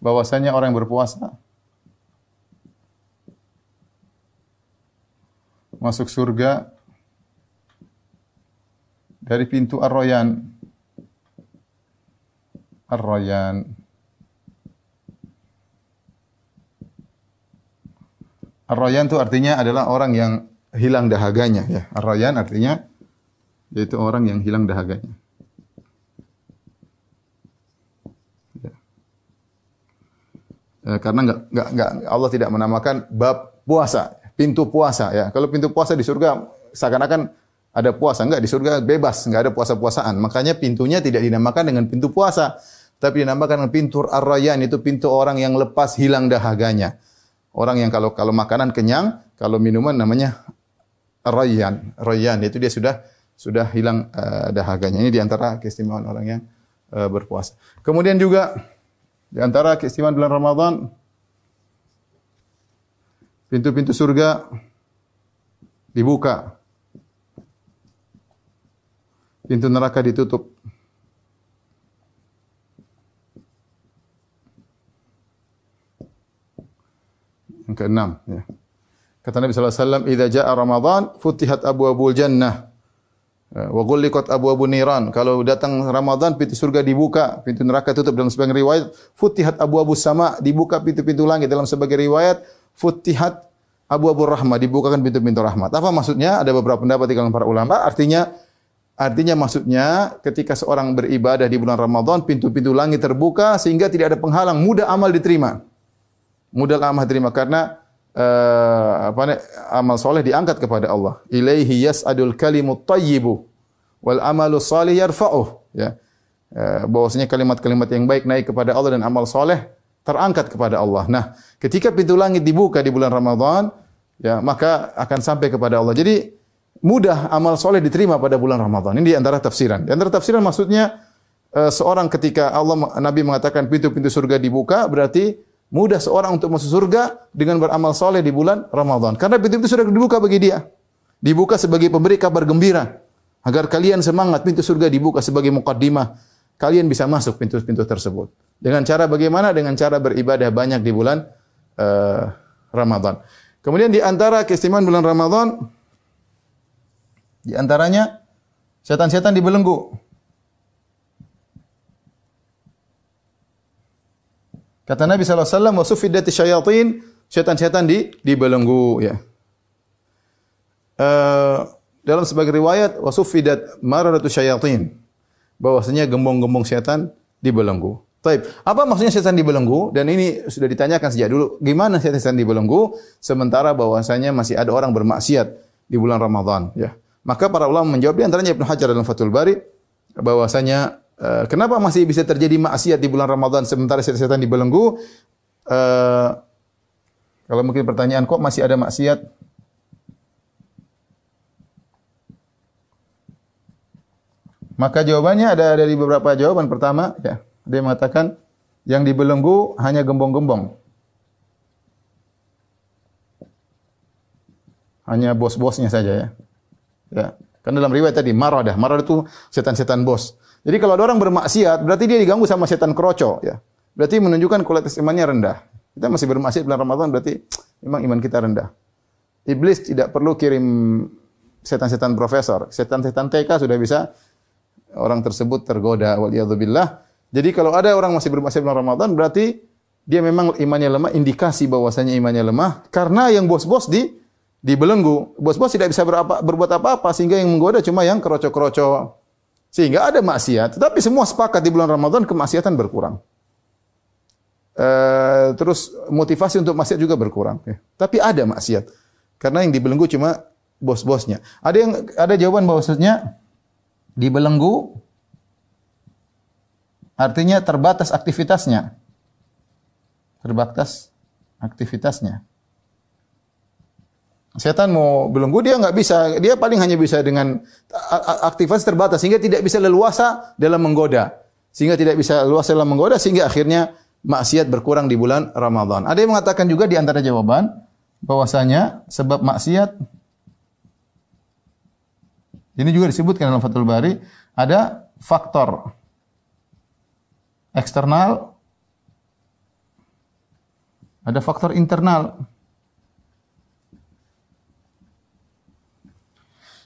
bahwasanya orang yang berpuasa masuk surga dari pintu Ar-Rayyan. Ar-Rayyan. Ar-Rayyan itu artinya adalah orang yang hilang dahaganya, ya. Ar-Rayyan artinya yaitu orang yang hilang dahaganya. Ya. Karena enggak Allah tidak menamakan bab puasa, pintu puasa, ya. Kalau pintu puasa di surga seakan-akan ada puasa, enggak, di surga bebas, enggak ada puasa-puasaan. Makanya pintunya tidak dinamakan dengan pintu puasa, tapi dinamakan dengan pintu Ar-Rayyan, itu pintu orang yang lepas hilang dahaganya. Orang yang kalau makanan kenyang, kalau minuman namanya Ar-Rayyan. Rayyan itu dia sudah hilang dahaganya. Ini di antara keistimewaan orang yang berpuasa. Kemudian juga di antara keistimewaan bulan Ramadan, pintu-pintu surga dibuka. Pintu neraka ditutup. Yang keenam, ya. Kata Nabi sallallahu alaihi wasallam, "Idza jaa Ramadan, futihat abwaabul jannah wa ghulliqat abwaabun niran." Kalau datang Ramadan, pintu surga dibuka, pintu neraka tutup. Dalam sebagian riwayat, futihat abwaabus sama, dibuka pintu-pintu langit. Dalam sebagian riwayat, futihat abwaabur rahmah, dibukakan pintu-pintu rahmat. Apa maksudnya? Ada beberapa pendapat di kalangan para ulama. Artinya maksudnya ketika seorang beribadah di bulan Ramadan, pintu-pintu langit terbuka sehingga tidak ada penghalang, mudah amal diterima. Mudah amal diterima karena amal soleh diangkat kepada Allah. Ilaihi yas'adul kalimut thayyibu wal amalu shalih yarfa'uh, ya. Bahwasanya kalimat-kalimat yang baik naik kepada Allah dan amal soleh terangkat kepada Allah. Nah, ketika pintu langit dibuka di bulan Ramadan, ya, maka akan sampai kepada Allah. Jadi mudah amal soleh diterima pada bulan Ramadan. Ini di antara tafsiran. Di antara tafsiran maksudnya seorang ketika Nabi mengatakan pintu-pintu surga dibuka, berarti mudah seorang untuk masuk surga dengan beramal soleh di bulan Ramadan. Karena pintu-pintu sudah dibuka bagi dia. Dibuka sebagai pemberi kabar gembira. Agar kalian semangat, pintu surga dibuka sebagai muqaddimah. Kalian bisa masuk pintu-pintu tersebut. Dengan cara bagaimana? Dengan cara beribadah banyak di bulan Ramadan. Kemudian di antara keistimewaan bulan Ramadan, di antaranya setan-setan dibelenggu. Kata Nabi sallallahu alaihi wasallam, "Wa suffidati syayatin", setan-setan dibelenggu, ya. Dalam sebagian riwayat, "Wa suffidat maradatu syayatin", bahwasanya gembong-gembong setan dibelenggu. Taib. Apa maksudnya setan dibelenggu? Dan ini sudah ditanyakan sejak dulu, gimana setan dibelenggu sementara bahwasanya masih ada orang bermaksiat di bulan Ramadan, ya. Maka para ulama menjawab, di antaranya Ibnu Hajar dalam Fathul Bari, bahwasanya kenapa masih bisa terjadi maksiat di bulan Ramadan sementara setan dibelenggu? Kalau mungkin pertanyaan, kok masih ada maksiat? Maka jawabannya ada dari beberapa jawaban. Pertama, ya, dia mengatakan yang dibelenggu hanya gembong-gembong. Hanya bos-bosnya saja, ya. Ya, kan dalam riwayat tadi maradah itu setan-setan bos. Jadi kalau ada orang bermaksiat, berarti dia diganggu sama setan kroco, ya. Berarti menunjukkan kualitas imannya rendah. Kita masih bermaksiat bulan Ramadan, berarti memang iman kita rendah. Iblis tidak perlu kirim setan-setan profesor, setan-setan TK sudah bisa orang tersebut tergoda, waliyadzubillah. Jadi kalau ada orang masih bermaksiat bulan Ramadan, berarti dia memang imannya lemah, indikasi bahwasanya imannya lemah karena yang bos-bos dibelenggu. Bos-bos tidak bisa berbuat apa-apa sehingga yang menggoda cuma yang kroco-kroco. Sehingga ada maksiat, tetapi semua sepakat di bulan Ramadan kemaksiatan berkurang. Terus motivasi untuk maksiat juga berkurang, ya. Tapi ada maksiat. Karena yang dibelenggu cuma bos-bosnya. Ada jawaban bahwasanya dibelenggu artinya terbatas aktivitasnya. Terbatas aktivitasnya. Setan mau belenggu, dia nggak bisa, dia paling hanya bisa dengan aktivitas terbatas sehingga tidak bisa leluasa dalam menggoda. Sehingga tidak bisa leluasa dalam menggoda sehingga akhirnya maksiat berkurang di bulan Ramadan. Ada yang mengatakan juga di antara jawaban bahwasanya sebab maksiat ini juga disebutkan dalam Fathul Bari, ada faktor eksternal Ada faktor internal.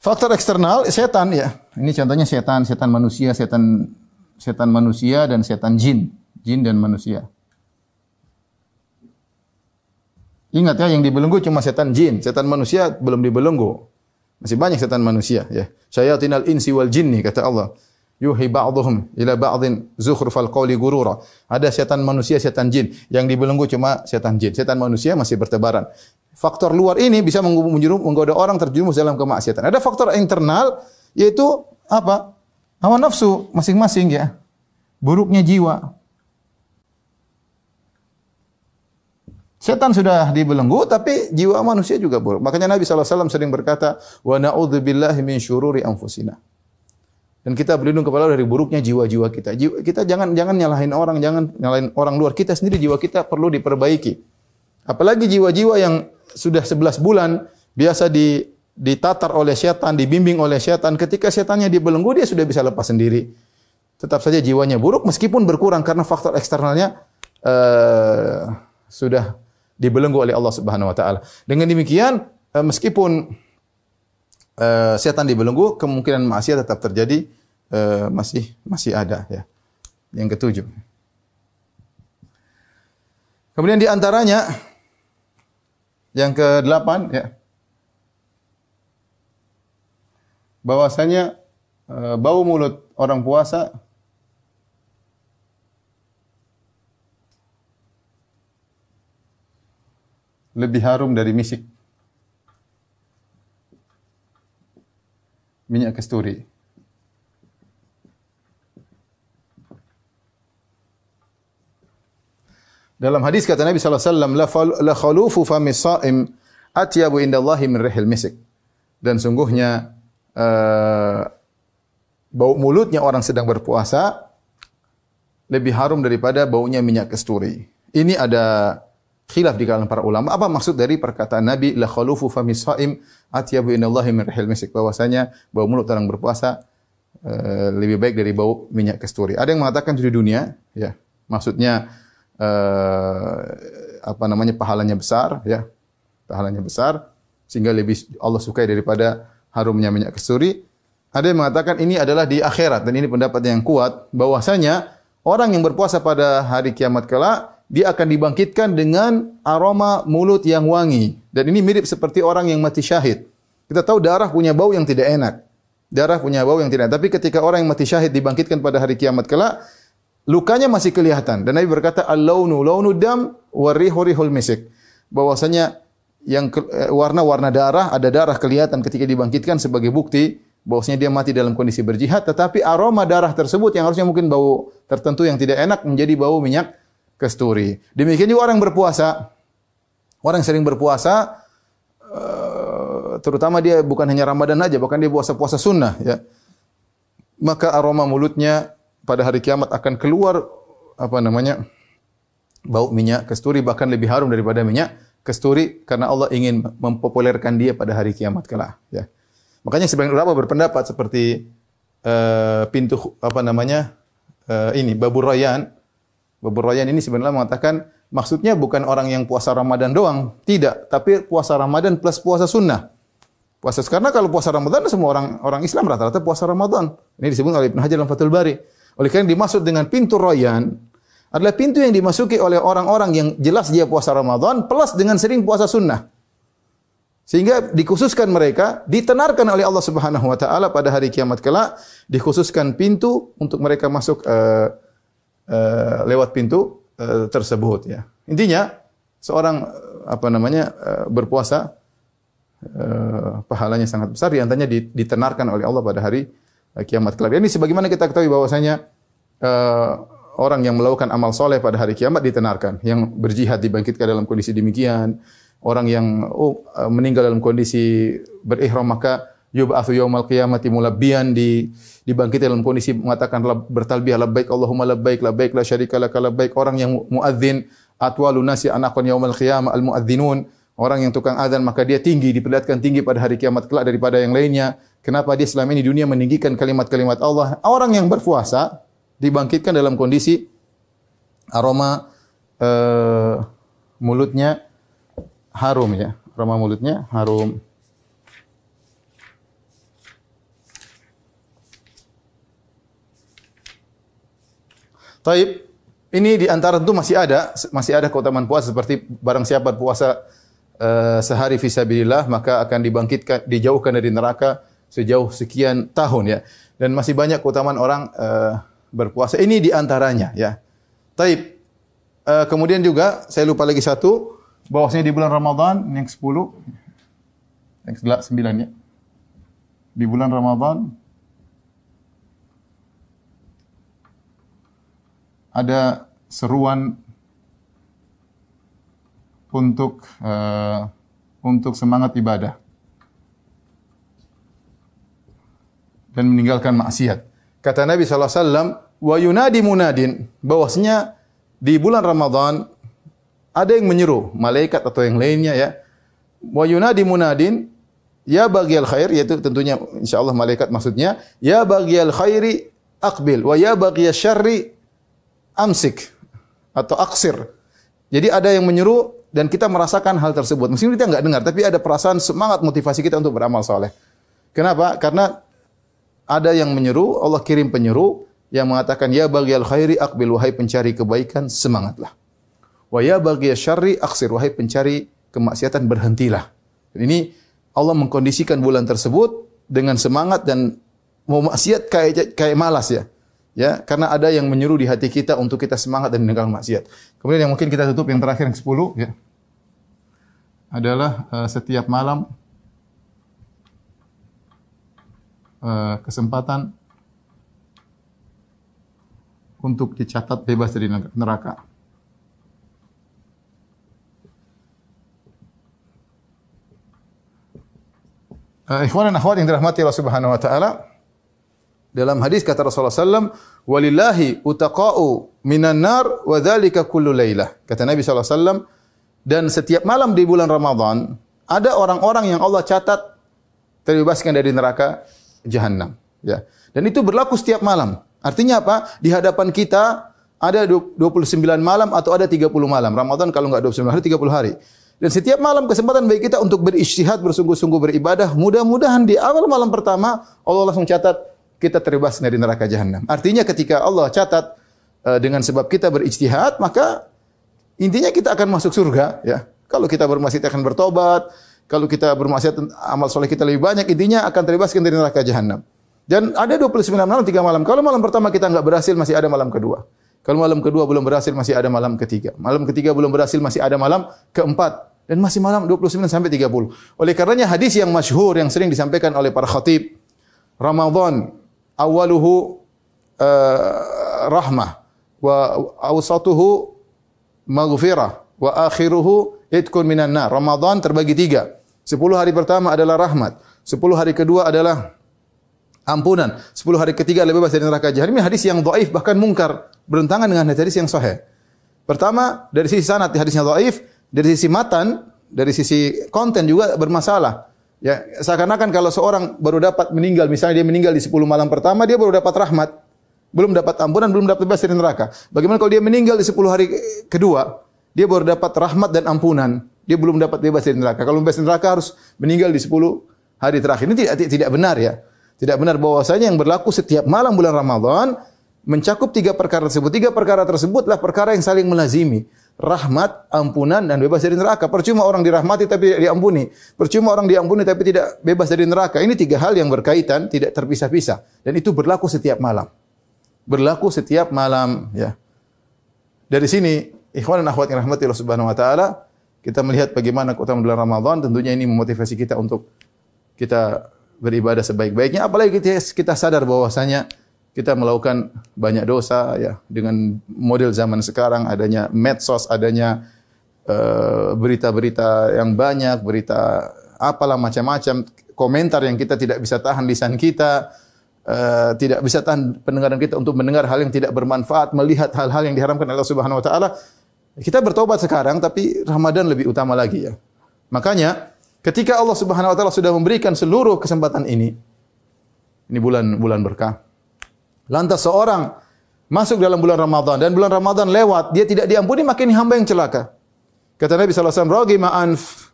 Faktor eksternal setan ya. Ini contohnya setan manusia, setan manusia dan setan jin dan manusia. Ingat ya, yang dibelenggu cuma setan jin, setan manusia belum dibelenggu. Masih banyak setan manusia ya. Syayatinal insi wal jinni kata Allah. Yuhi ba'dhum ila ba'dhin zukhrufal qawli gurura. Ada setan manusia, setan jin. Yang dibelenggu cuma setan jin. Setan manusia masih bertebaran. Faktor luar ini bisa menggoda orang terjerumus dalam kemaksiatan. Ada faktor internal yaitu apa? Hawa nafsu masing-masing ya. Buruknya jiwa. Setan sudah dibelenggu tapi jiwa manusia juga buruk. Makanya Nabi SAW sering berkata, "Wa na'udzubillahi min syururi anfusina." Dan kita berlindung kepada Allah dari buruknya jiwa-jiwa kita. Kita jangan nyalahin orang, jangan nyalahin orang luar. Kita sendiri jiwa kita perlu diperbaiki. Apalagi jiwa-jiwa yang sudah 11 bulan biasa ditatar oleh setan, dibimbing oleh setan. Ketika setannya dibelenggu, dia sudah bisa lepas sendiri. Tetap saja jiwanya buruk meskipun berkurang karena faktor eksternalnya sudah dibelenggu oleh Allah Subhanahu wa taala. Dengan demikian, meskipun setan dibelenggu, kemungkinan maksiat tetap terjadi, masih ada ya. Yang ketujuh. Kemudian di antaranya yang ke-8 ya. Bahwasanya bau mulut orang puasa lebih harum dari misik minyak kasturi. Dalam hadis kata Nabi sallallahu alaihi wasallam, la khalufu fami shaim atyabu indallahi min rihil misik. Dan sungguhnya bau mulutnya orang sedang berpuasa lebih harum daripada baunya minyak kasturi. Ini ada khilaf di kalangan para ulama. Apa maksud dari perkataan Nabi la khalufu fami shaim atyabu indallahi min rihil misik? Bahwasanya bau mulut orang berpuasa lebih baik dari bau minyak kasturi. Ada yang mengatakan di dunia, ya. Maksudnya pahalanya besar, ya. Pahalanya besar sehingga lebih Allah sukai daripada harumnya minyak kasturi. Ada yang mengatakan ini adalah di akhirat dan ini pendapat yang kuat bahwasanya orang yang berpuasa pada hari kiamat kelak dia akan dibangkitkan dengan aroma mulut yang wangi. Dan ini mirip seperti orang yang mati syahid. Kita tahu darah punya bau yang tidak enak. Darah punya bau yang tidak enak. Tapi ketika orang yang mati syahid dibangkitkan pada hari kiamat kelak, lukanya masih kelihatan. Dan Nabi berkata, "Al-launu launu dam wa rihu rihul misik." Bahwasanya yang warna-warna darah, ada darah kelihatan ketika dibangkitkan sebagai bukti bahwasanya dia mati dalam kondisi berjihad, tetapi aroma darah tersebut yang harusnya mungkin bau tertentu yang tidak enak menjadi bau minyak kasturi. Demikian juga orang berpuasa. Orang yang sering berpuasa, terutama dia bukan hanya Ramadan aja, bahkan dia puasa sunnah, ya. Maka aroma mulutnya pada hari kiamat akan keluar bau minyak kasturi, bahkan lebih harum daripada minyak kasturi karena Allah ingin mempopulerkan dia pada hari kiamat kelak, ya. Makanya sebagian ulama berpendapat seperti pintu Babur Rayyan. Babur Rayyan ini sebenarnya mengatakan maksudnya bukan orang yang puasa Ramadan doang, tidak, tapi puasa Ramadan plus puasa sunnah. Karena kalau puasa Ramadan semua orang Islam rata-rata puasa Ramadan. Ini disebut oleh Ibnu Hajar dalam Fathul Bari. Oleh karena dimaksud dengan pintu Rayyan adalah pintu yang dimasuki oleh orang-orang yang jelas dia puasa Ramadan plus dengan sering puasa sunnah. Sehingga dikhususkan mereka, ditenarkan oleh Allah Subhanahu wa taala pada hari kiamat kelak, dikhususkan pintu untuk mereka masuk lewat pintu tersebut, ya. Intinya seorang berpuasa pahalanya sangat besar, di antaranya ditenarkan oleh Allah pada hari kiamat kelak. Ini sebagaimana kita ketahui bahwasanya orang yang melakukan amal soleh pada hari kiamat ditenarkan, yang berjihad dibangkitkan dalam kondisi demikian. Orang yang meninggal dalam kondisi berihram maka yub'atsu yaumal qiyamati mulabbiyan, dibangkitkan dalam kondisi mengatakan bertalbiyah labbaik Allahumma labbaik labbaik la syarika laka labbaik. Orang yang muadzin atwalun nasi anaqan yaumal qiyamah al muadzinun. Orang yang tukang azan maka dia tinggi, diperlihatkan tinggi pada hari kiamat kelak daripada yang lainnya. Kenapa dia selama ini di dunia meninggikan kalimat-kalimat Allah? Orang yang berpuasa dibangkitkan dalam kondisi aroma mulutnya harum ya. Aroma mulutnya harum. Taib, ini di antara itu masih ada keutamaan puasa seperti barang siapa puasa sehari fisabilillah maka akan dibangkitkan, dijauhkan dari neraka sejauh sekian tahun ya. Dan masih banyak keutamaan orang berpuasa. Ini di antaranya ya. Taib. Kemudian juga saya lupa lagi satu, bahwasanya di bulan Ramadan yang 10 yang 9 ya. Di bulan Ramadan ada seruan untuk semangat ibadah dan meninggalkan maksiat. Kata Nabi sallallahu alaihi wasallam, "Wa yunadi munadin," bahwasanya di bulan Ramadan ada yang menyeru, malaikat atau yang lainnya ya. Wa yunadi munadin, ya baghiyal khair, yaitu tentunya insyaallah malaikat maksudnya, ya baghiyal khairi aqbil wa ya baghiyasy syarri amsik atau aksir. Jadi ada yang menyeru dan kita merasakan hal tersebut. Meskipun kita enggak dengar, tapi ada perasaan semangat motivasi kita untuk beramal saleh. Kenapa? Karena ada yang menyeru, Allah kirim penyeru yang mengatakan ya baghiyal khairi aqbil, wahai pencari kebaikan semangatlah. Wa ya baghiyasy syarri aksir, wahai pencari kemaksiatan berhentilah. Dan ini Allah mengkondisikan bulan tersebut dengan semangat dan mau maksiat kayak malas ya. Ya, karena ada yang menyeru di hati kita untuk kita semangat dan meninggalkan maksiat. Kemudian yang mungkin kita tutup yang terakhir yang 10 ya. Adalah setiap malam kesempatan untuk dicatat bebas dari neraka. Ikhwan dan akhwat yang dirahmati Allah Subhanahu wa taala, dalam hadis kata Rasulullah sallallahu alaihi wasallam, "Walillahi utaqa'u minan nar wa dzalika kullu lailah." Kata Nabi sallallahu alaihi wasallam, dan setiap malam di bulan Ramadan ada orang-orang yang Allah catat terbebaskan dari neraka jahanam, ya. Dan itu berlaku setiap malam. Artinya apa? Di hadapan kita ada 29 malam atau ada 30 malam. Ramadan kalau enggak 29 hari, 30 hari. Dan setiap malam kesempatan bagi kita untuk berijtihad, bersungguh-sungguh beribadah. Mudah-mudahan di awal malam pertama Allah langsung catat kita terbebas dari neraka jahanam. Artinya ketika Allah catat dengan sebab kita berijtihad, maka intinya kita akan masuk surga ya. Kalau kita bermaksiat akan bertobat, kalau kita bermaksiat amal soleh kita lebih banyak, intinya akan terbebaskan dari neraka jahanam. Dan ada 29 malam, 3 malam. Kalau malam pertama kita enggak berhasil, masih ada malam kedua. Kalau malam kedua belum berhasil, masih ada malam ketiga. Malam ketiga belum berhasil, masih ada malam keempat. Dan masih malam 29 sampai 30. Oleh karenanya hadis yang masyhur yang sering disampaikan oleh para khatib, Ramadan awaluhu rahmah wa awsatuhu maghfirah wa akhiruhu idkun minan nar. Ramadan terbagi 3. 10 hari pertama adalah rahmat, 10 hari kedua adalah ampunan, 10 hari ketiga adalah bebas dari neraka jahanam. Ini hadis yang dhaif bahkan mungkar, bertentangan dengan hadis yang sahih. Pertama, dari sisi sanad hadisnya dhaif, dari sisi matan, dari sisi konten juga bermasalah. Ya, seakan-akan kalau seorang baru dapat meninggal, misalnya dia meninggal di 10 malam pertama, dia baru dapat rahmat, belum dapat ampunan, belum dapat bebas dari neraka. Bagaimana kalau dia meninggal di 10 hari kedua, dia baru dapat rahmat dan ampunan, dia belum dapat bebas dari neraka. Kalau bebas dari neraka harus meninggal di 10 hari terakhir. Ini tidak benar ya. Tidak benar bahwasanya yang berlaku setiap malam bulan Ramadan mencakup 3 perkara tersebut. 3 perkara tersebutlah perkara yang saling melazimi. Rahmat, ampunan, dan bebas dari neraka. Percuma orang dirahmati tapi tidak diampuni. Percuma orang diampuni tapi tidak bebas dari neraka. Ini 3 hal yang berkaitan, tidak terpisah-pisah. Dan itu berlaku setiap malam. Berlaku setiap malam. Ya. Dari sini, ikhwan dan akhwat yang rahmati Allah Subhanahu wa taala, kita melihat bagaimana keutamaan bulan Ramadan. Tentunya ini memotivasi kita untuk kita beribadah sebaik-baiknya. Apalagi kita sadar bahwasanya kita melakukan banyak dosa ya, dengan model zaman sekarang, adanya medsos, adanya berita-berita yang banyak, berita apalah macam-macam, komentar yang kita tidak bisa tahan lisan kita, tidak bisa tahan pendengaran kita untuk mendengar hal yang tidak bermanfaat, melihat hal-hal yang diharamkan Allah Subhanahu wa taala. Kita bertobat sekarang, tapi Ramadan lebih utama lagi ya. Makanya ketika Allah Subhanahu wa taala sudah memberikan seluruh kesempatan ini bulan berkah. Lantas seorang masuk dalam bulan Ramadan dan bulan Ramadan lewat, dia tidak diampuni, makin hamba yang celaka. Kata Nabi SAW, "Ragima anf."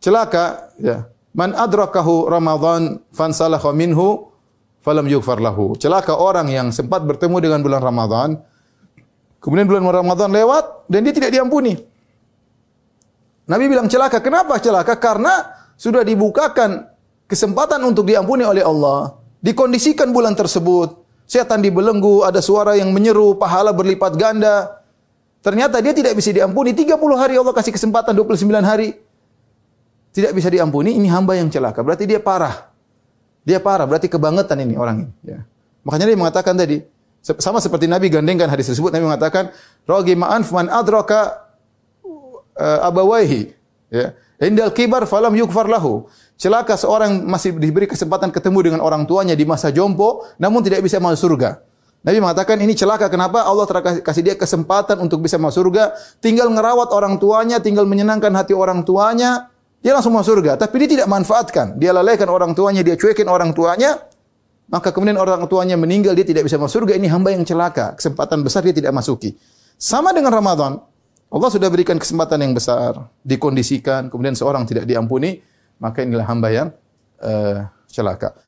Celaka, ya. Man adrakahu Ramadan fansalakha minhu falam yughfar lahu. Celaka orang yang sempat bertemu dengan bulan Ramadan, kemudian bulan Ramadan lewat dan dia tidak diampuni. Nabi bilang celaka. Kenapa celaka? Karena sudah dibukakan kesempatan untuk diampuni oleh Allah. Dikondisikan bulan tersebut. Setan dibelenggu, ada suara yang menyeru, pahala berlipat ganda. Ternyata dia tidak bisa diampuni. 30 hari Allah kasih kesempatan, 29 hari. Tidak bisa diampuni, ini hamba yang celaka. Berarti dia parah. Dia parah, berarti kebangetan ini orang ini. Ya. Makanya dia mengatakan tadi, sama seperti Nabi gandengkan hadis tersebut, Nabi mengatakan, "Ragima anf man adraka abawaihi." Ya. Indal kibar falam yughfar lahu. Celaka seorang masih diberi kesempatan ketemu dengan orang tuanya di masa jompo, namun tidak bisa masuk surga. Nabi mengatakan ini celaka. Kenapa? Allah kasih dia kesempatan untuk bisa masuk surga, tinggal ngerawat orang tuanya, tinggal menyenangkan hati orang tuanya, dia langsung masuk surga. Tapi dia tidak manfaatkan. Dia lalaikan orang tuanya, dia cuekin orang tuanya, maka kemudian orang tuanya meninggal, dia tidak bisa masuk surga. Ini hamba yang celaka. Kesempatan besar dia tidak masuki. Sama dengan Ramadan. Allah sudah berikan kesempatan yang besar, dikondisikan, kemudian seorang tidak diampuni, maka inilah hamba yang celaka.